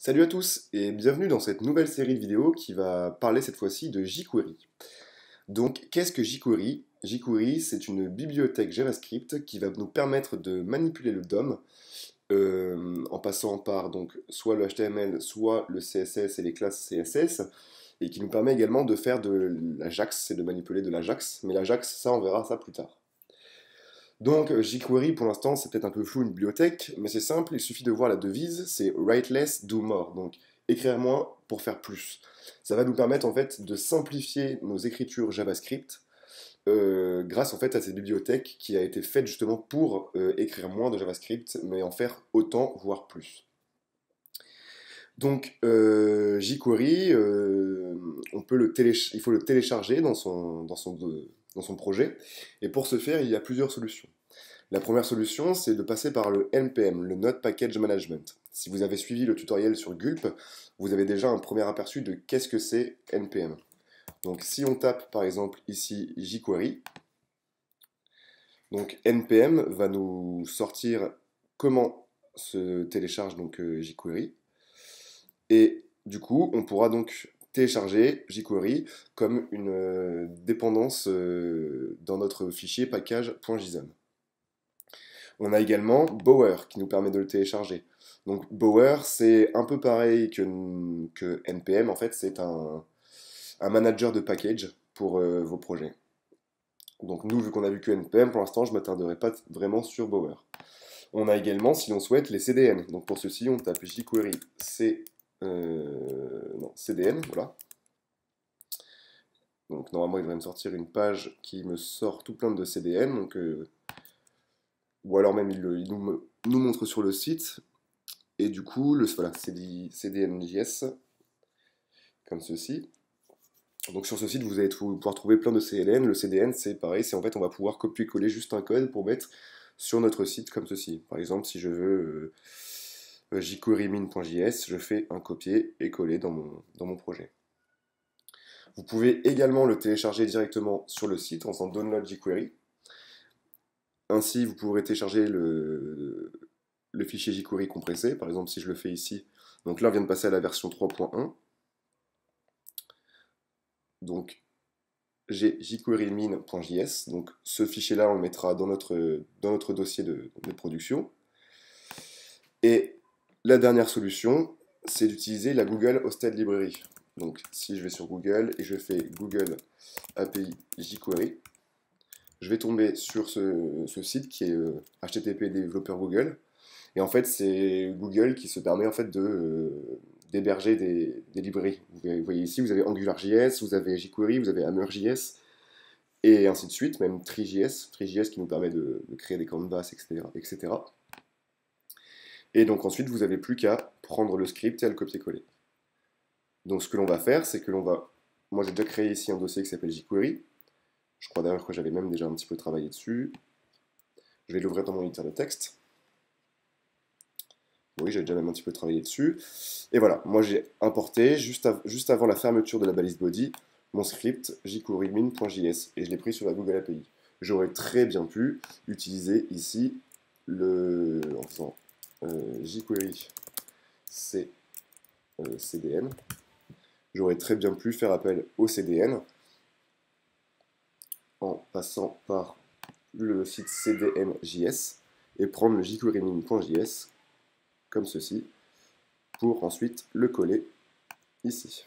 Salut à tous et bienvenue dans cette nouvelle série de vidéos qui va parler cette fois-ci de jQuery. Donc, qu'est-ce que jQuery? jQuery, c'est une bibliothèque JavaScript qui va nous permettre de manipuler le DOM en passant par donc soit le HTML, soit le CSS et les classes CSS, et qui nous permet également de faire de l'Ajax et de manipuler de l'Ajax. Mais l'Ajax, ça, on verra ça plus tard. Donc jQuery pour l'instant c'est peut-être un peu flou une bibliothèque, mais c'est simple, il suffit de voir la devise, c'est write less, do more, donc écrire moins pour faire plus. Ça va nous permettre en fait de simplifier nos écritures JavaScript grâce en fait à cette bibliothèque qui a été faite justement pour écrire moins de JavaScript, mais en faire autant, voire plus. Donc jQuery, il faut le télécharger dans son projet, et pour ce faire il y a plusieurs solutions. La première solution, c'est de passer par le NPM, le Node Package Management. Si vous avez suivi le tutoriel sur Gulp, vous avez déjà un premier aperçu de qu'est-ce que c'est NPM. Donc si on tape par exemple ici jQuery, donc NPM va nous sortir comment se télécharge donc jQuery. Et du coup, on pourra donc télécharger jQuery comme une dépendance dans notre fichier package.json. On a également Bower qui nous permet de le télécharger. Donc Bower, c'est un peu pareil que NPM, en fait, c'est un manager de package pour vos projets. Donc nous, vu qu'on a vu que NPM, pour l'instant, je ne m'attarderai pas vraiment sur Bower. On a également, si l'on souhaite, les CDN. Donc pour ceci, on tape jQuery CDN, voilà. Donc normalement, il devrait me sortir une page qui me sort tout plein de CDN. Donc, ou alors même, il nous montre sur le site. Et du coup, voilà, c'est dit CDNJS, comme ceci. Donc sur ce site, vous allez pouvoir trouver plein de CLN. Le CDN, c'est pareil, c'est en fait, on va pouvoir copier-coller juste un code pour mettre sur notre site comme ceci. Par exemple, si je veux jQuerymin.js, je fais un copier et coller dans mon projet. Vous pouvez également le télécharger directement sur le site en faisant download jQuery. Ainsi, vous pourrez télécharger le fichier jQuery compressé. Par exemple, si je le fais ici, donc là, on vient de passer à la version 3.1. Donc, j'ai jQuerymin.js. Donc, ce fichier-là, on le mettra dans notre dossier de production. Et la dernière solution, c'est d'utiliser la Google Hosted Library. Donc, si je vais sur Google et je fais Google API jQuery, je vais tomber sur ce site qui est HTTP développeur Google. Et en fait, c'est Google qui se permet en fait d'héberger des librairies. Vous voyez ici, vous avez AngularJS, vous avez jQuery, vous avez HammerJS, et ainsi de suite, même Three.js qui nous permet de créer des canvas, etc., etc. Et donc ensuite, vous n'avez plus qu'à prendre le script et à le copier-coller. Donc ce que l'on va faire, c'est que moi j'ai déjà créé ici un dossier qui s'appelle jQuery. Je crois d'ailleurs que j'avais même déjà un petit peu travaillé dessus. Je vais l'ouvrir dans mon éditeur de texte. Oui, j'ai déjà même un petit peu travaillé dessus. Et voilà, moi j'ai importé, juste avant la fermeture de la balise body, mon script jQuerymin.js, et je l'ai pris sur la Google API. J'aurais très bien pu utiliser ici en faisant jQuery CDN. J'aurais très bien pu faire appel au CDN en passant par le site CDN.js et prendre le jQuerymin.js comme ceci, pour ensuite le coller ici.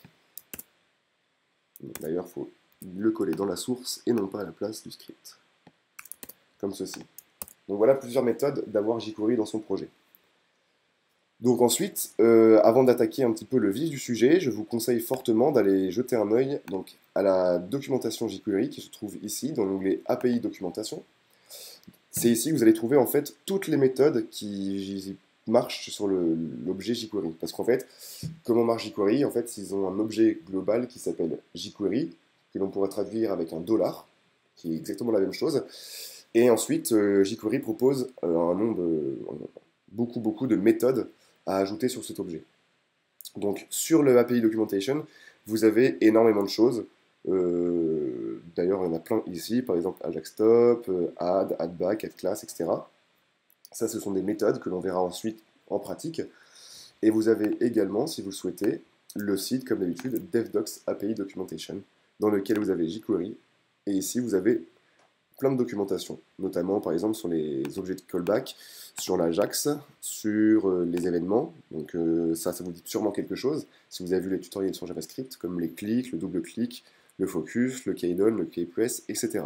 D'ailleurs, il faut le coller dans la source et non pas à la place du script, comme ceci. Donc voilà plusieurs méthodes d'avoir jQuery dans son projet. Donc ensuite, avant d'attaquer un petit peu le vif du sujet, je vous conseille fortement d'aller jeter un œil donc, à la documentation jQuery qui se trouve ici dans l'onglet API documentation. C'est ici que vous allez trouver en fait toutes les méthodes qui marchent sur l'objet jQuery. Parce qu'en fait, comment marche jQuery? En fait, ils ont un objet global qui s'appelle jQuery, que l'on pourrait traduire avec un dollar, qui est exactement la même chose. Et ensuite, jQuery propose beaucoup de méthodes à ajouter sur cet objet. Donc, sur le API Documentation, vous avez énormément de choses. D'ailleurs, il y en a plein ici, par exemple AjaxStop, add, addBack, addClass, etc. Ça, ce sont des méthodes que l'on verra ensuite en pratique. Et vous avez également, si vous le souhaitez, le site, comme d'habitude, DevDocs API Documentation, dans lequel vous avez jQuery. Et ici, vous avez plein de documentation, notamment par exemple sur les objets de callback, sur l'Ajax, sur les événements. Donc ça vous dit sûrement quelque chose. Si vous avez vu les tutoriels sur JavaScript, comme les clics, le double-clic, le focus, le keydown, le keypress, etc.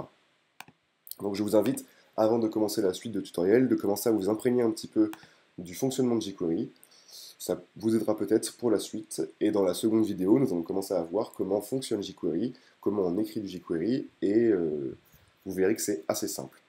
Donc je vous invite, avant de commencer la suite de tutoriels, de commencer à vous imprégner un petit peu du fonctionnement de jQuery. Ça vous aidera peut-être pour la suite. Et dans la seconde vidéo, nous allons commencer à voir comment fonctionne jQuery, comment on écrit du jQuery, et vous verrez que c'est assez simple.